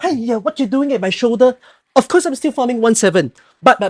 Hiya, what you doing at my shoulder? Of course I'm still farming 1-7. But,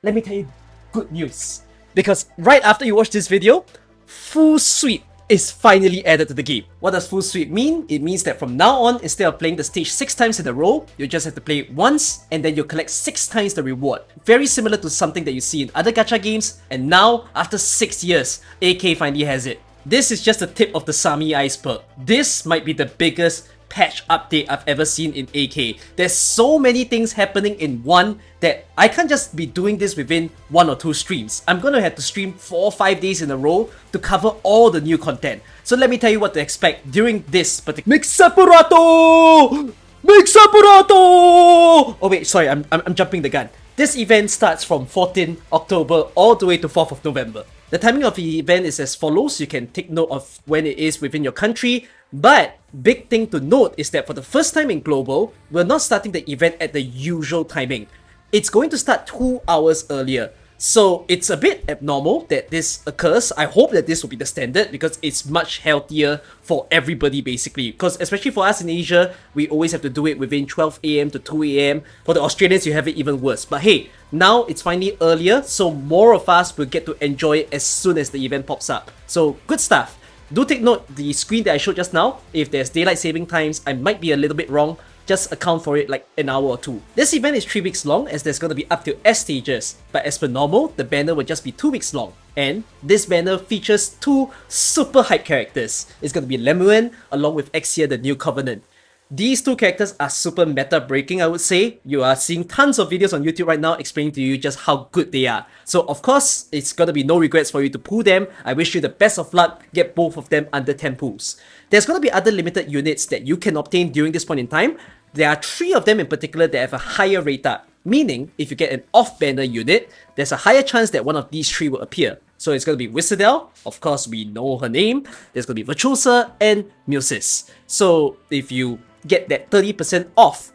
let me tell you good news. Because right after you watch this video, Full Sweep is finally added to the game. What does Full Sweep mean? It means that from now on, instead of playing the stage 6 times in a row, you just have to play it once, and then you collect 6 times the reward. Very similar to something that you see in other gacha games, and now, after 6 years, AK finally has it. This is just the tip of the Sami iceberg. This might be the biggest patch update I've ever seen in AK. There's so many things happening in one that I can't just be doing this within 1 or 2 streams. I'm gonna have to stream 4 or 5 days in a row to cover all the new content. So let me tell you what to expect during this particular Miksaparato! Miksaparato! Oh wait, sorry, I'm jumping the gun. This event starts from 14 October all the way to 4th of November. The timing of the event is as follows. You can take note of when it is within your country. But big thing to note is that for the first time in Global, we're not starting the event at the usual timing. It's going to start 2 hours earlier. So it's a bit abnormal that this occurs. I hope that this will be the standard because it's much healthier for everybody basically. Because especially for us in Asia, we always have to do it within 12 AM to 2 AM. For the Australians, you have it even worse. But hey, now it's finally earlier, so more of us will get to enjoy it as soon as the event pops up. So good stuff. Do take note, the screen that I showed just now, if there's daylight saving times, I might be a little bit wrong. Just account for it like an hour or 2. This event is 3 weeks long as there's going to be up to S stages, but as per normal, the banner will just be 2 weeks long. And this banner features 2 super hype characters. It's going to be Lemuen along with Exia the New Covenant. These 2 characters are super meta breaking, I would say. You are seeing tons of videos on YouTube right now explaining to you just how good they are. So of course, it's gonna be no regrets for you to pull them. I wish you the best of luck, get both of them under 10 pulls. There's gonna be other limited units that you can obtain during this point in time. There are 3 of them in particular that have a higher rate up, meaning if you get an off-banner unit, there's a higher chance that one of these 3 will appear. So it's going to be Whistledale, of course we know her name, there's going to be Virtuosa, and Musis. So if you get that 30% off,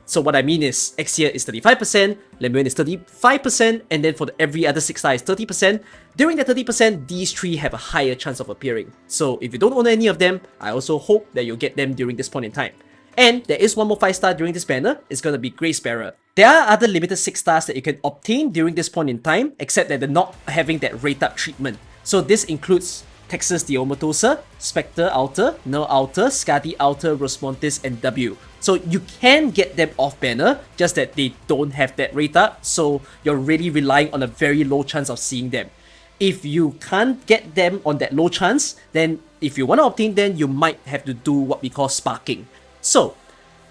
so what I mean is Exia is 35%, Lemuen is 35%, and then for every other 6 star is 30%. During the 30%, these 3 have a higher chance of appearing. So if you don't own any of them, I also hope that you'll get them during this point in time. And there is one more 5 star during this banner, it's going to be Grace Bearer. There are other limited 6 stars that you can obtain during this point in time, except that they're not having that rate up treatment. So this includes Texas Diomatosa, Spectre Alter, Null Alter, Skadi Alter, Rosmontis, and W. So you can get them off banner, just that they don't have that rate up, so you're really relying on a very low chance of seeing them. If you can't get them on that low chance, then if you want to obtain them, you might have to do what we call sparking. So,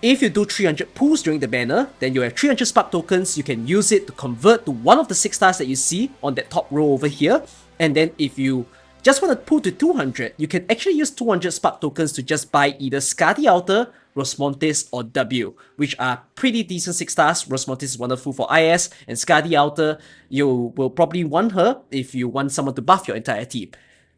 if you do 300 pulls during the banner, then you have 300 spark tokens. You can use it to convert to one of the 6 stars that you see on that top row over here. And then if you just want to pull to 200, you can actually use 200 spark tokens to just buy either Skadi Alter, Rosmontis, or W, which are pretty decent 6 stars. Rosmontis is wonderful for IS, and Skadi Alter, you will probably want her if you want someone to buff your entire team.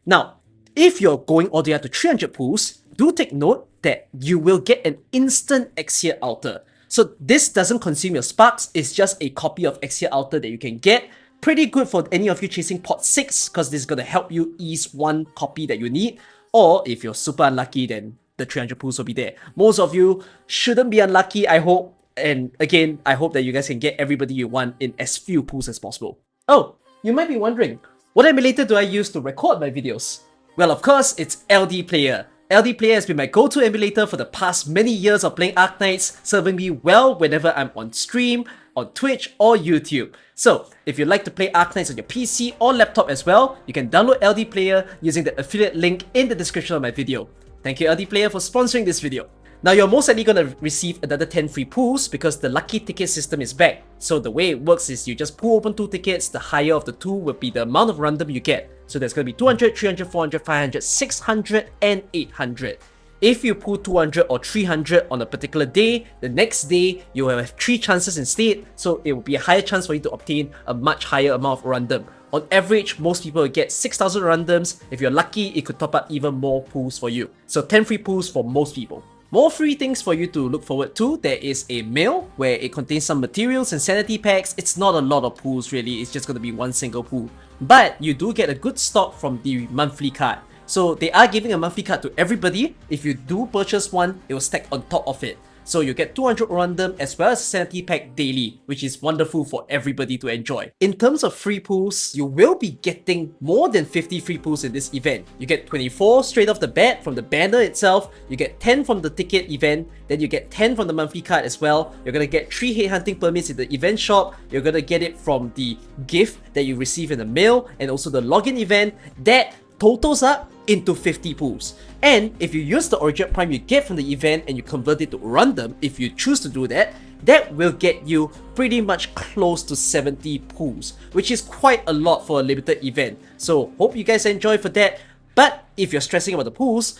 Now, if you're going all the way up to 300 pulls, do take note that you will get an instant Exia Alter. So this doesn't consume your sparks, it's just a copy of Exia Alter that you can get. Pretty good for any of you chasing pot 6, because this is going to help you ease one copy that you need. Or if you're super unlucky, then the 300 pulls will be there. Most of you shouldn't be unlucky, I hope. And again, I hope that you guys can get everybody you want in as few pulls as possible. Oh, you might be wondering, what emulator do I use to record my videos? Well, of course, it's LDPlayer. LDPlayer has been my go-to emulator for the past many years of playing Arknights, serving me well whenever I'm on stream, on Twitch or YouTube. So, if you'd like to play Arknights on your PC or laptop as well, you can download LDPlayer using the affiliate link in the description of my video. Thank you LDPlayer for sponsoring this video. Now you're most likely going to receive another 10 free pulls because the lucky ticket system is back. So the way it works is you just pull open 2 tickets, the higher of the 2 will be the amount of random you get. So there's going to be 200, 300, 400, 500, 600, and 800. If you pull 200 or 300 on a particular day, the next day you will have 3 chances instead, so it will be a higher chance for you to obtain a much higher amount of random. On average, most people will get 6,000 randoms. If you're lucky, it could top up even more pulls for you. So 10 free pulls for most people. More free things for you to look forward to. There is a mail where it contains some materials and sanity packs. It's not a lot of pulls really, it's just going to be one single pull. But you do get a good stock from the monthly card. So they are giving a monthly card to everybody. If you do purchase one, it will stack on top of it. So you get 200 random as well as sanity pack daily, which is wonderful for everybody to enjoy. In terms of free pools, you will be getting more than 50 free pools in this event. You get 24 straight off the bat from the banner itself, you get 10 from the ticket event, then you get 10 from the monthly card as well. You're gonna get 3 hate hunting permits in the event shop, you're gonna get it from the gift that you receive in the mail, and also the login event. That totals up into 50 pools. And if you use the Origin Prime you get from the event and you convert it to random, if you choose to do that, that will get you pretty much close to 70 pools, which is quite a lot for a limited event. So hope you guys enjoy for that. But if you're stressing about the pools,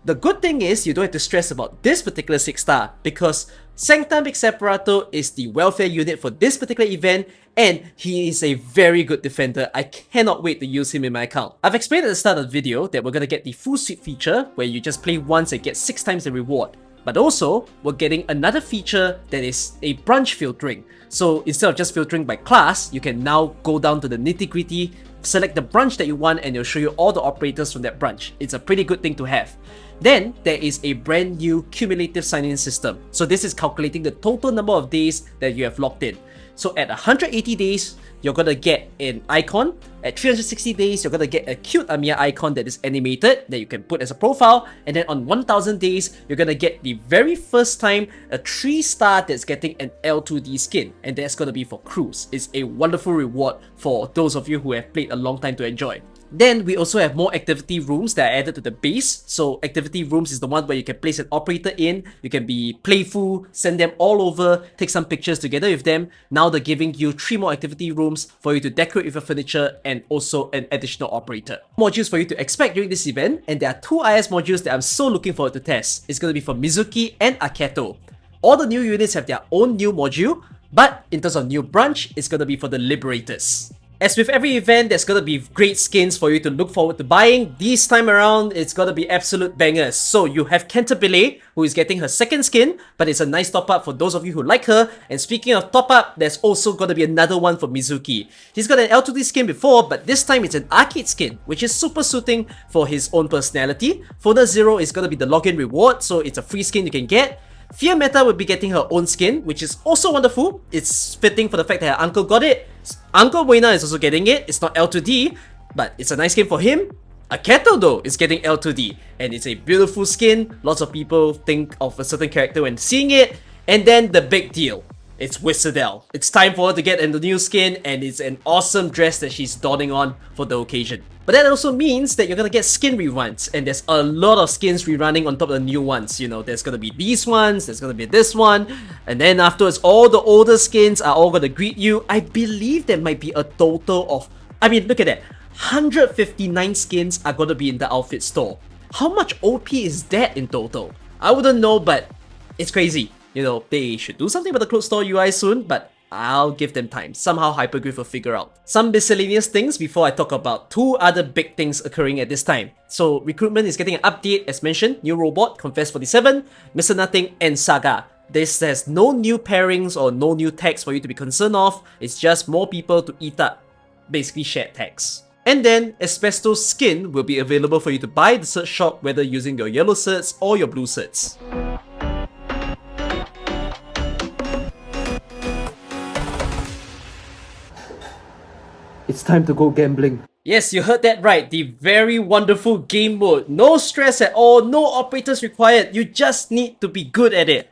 the good thing is you don't have to stress about this particular 6-star, because Sankta Miksaparato is the welfare unit for this particular event, and he is a very good defender. I cannot wait to use him in my account. I've explained at the start of the video that we're gonna get the full suite feature where you just play once and get 6 times the reward. But also, we're getting another feature that is a branch filtering. So instead of just filtering by class, you can now go down to the nitty-gritty, select the branch that you want, and it'll show you all the operators from that branch. It's a pretty good thing to have. Then, there is a brand new cumulative sign-in system. So this is calculating the total number of days that you have logged in. So at 180 days, you're gonna get an icon. At 360 days, you're gonna get a cute Amiya icon that is animated that you can put as a profile. And then on 1000 days, you're gonna get the very first time a 3-star that's getting an L2D skin. And that's gonna be for crews. It's a wonderful reward for those of you who have played a long time to enjoy. Then we also have more activity rooms that are added to the base. So activity rooms is the one where you can place an operator in, you can be playful, send them all over, take some pictures together with them. Now they're giving you 3 more activity rooms for you to decorate with your furniture and also an additional operator. Modules for you to expect during this event, and there are 2 IS modules that I'm so looking forward to test. It's going to be for Mizuki and Aketo. All the new units have their own new module, but in terms of new branch, it's going to be for the Liberators. As with every event, there's gonna be great skins for you to look forward to buying. This time around, it's gonna be absolute bangers. So you have Cantabile, who is getting her 2nd skin, but it's a nice top-up for those of you who like her. And speaking of top-up, there's also gonna be another one for Mizuki. He's got an L2D skin before, but this time it's an arcade skin, which is super suiting for his own personality. Fona Zero is gonna be the login reward, so it's a free skin you can get. Fear Meta will be getting her own skin, which is also wonderful. It's fitting for the fact that her uncle got it. Uncle Wayna is also getting it. It's not L2D, but it's a nice skin for him. Aketo though is getting L2D, and it's a beautiful skin. Lots of people think of a certain character when seeing it. And then the big deal. It's Wizardel. It's time for her to get a new skin, and it's an awesome dress that she's donning on for the occasion. But that also means that you're gonna get skin reruns, and there's a lot of skins rerunning on top of the new ones. You know, there's gonna be these ones, there's gonna be this one, and then afterwards all the older skins are all gonna greet you. I believe there might be a total of, I mean, look at that, 159 skins are gonna be in the outfit store. How much OP is that in total? I wouldn't know, but it's crazy. You know, they should do something about the clothes store UI soon, but I'll give them time. Somehow Hypergriff will figure out. Some miscellaneous things before I talk about 2 other big things occurring at this time. So recruitment is getting an update as mentioned. New robot, Confess 47, Mr. Nothing, and Saga. This has no new pairings or no new tags for you to be concerned of. It's just more people to eat up. Basically shared tags. And then Asbestos skin will be available for you to buy at the search shop, whether using your yellow certs or your blue certs. It's time to go gambling. Yes, you heard that right. The very wonderful game mode. No stress at all, no operators required. You just need to be good at it.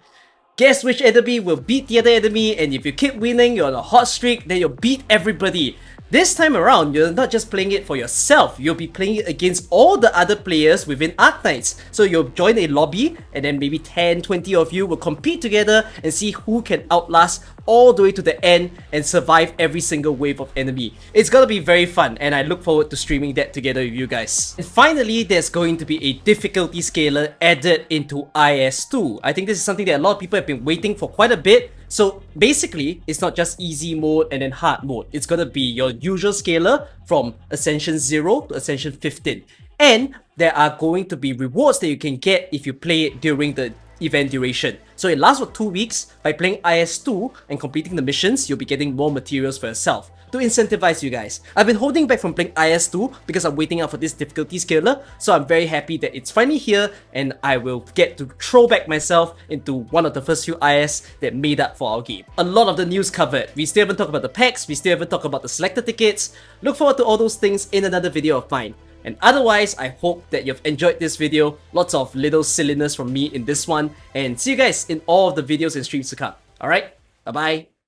Guess which enemy will beat the other enemy, and if you keep winning, you're on a hot streak, then you'll beat everybody. This time around, you're not just playing it for yourself, you'll be playing it against all the other players within Arknights. So you'll join a lobby, and then maybe 10, 20 of you will compete together and see who can outlast all the way to the end and survive every single wave of enemy. It's gonna be very fun, and I look forward to streaming that together with you guys. And finally, there's going to be a difficulty scaler added into IS2. I think this is something that a lot of people have been waiting for quite a bit. So basically, it's not just easy mode and then hard mode. It's gonna be your usual scaler from Ascension 0 to Ascension 15. And there are going to be rewards that you can get if you play it during the event duration. So it lasts for 2 weeks. By playing IS2 and completing the missions, you'll be getting more materials for yourself to incentivize you guys. I've been holding back from playing IS2 because I'm waiting out for this difficulty scaler, so I'm very happy that it's finally here and I will get to throw back myself into one of the first few IS that made up for our game. A lot of the news covered. We still haven't talked about the packs, we still haven't talked about the selector tickets. Look forward to all those things in another video of mine. And otherwise, I hope that you've enjoyed this video. Lots of little silliness from me in this one. And see you guys in all of the videos and streams to come. Alright, bye bye.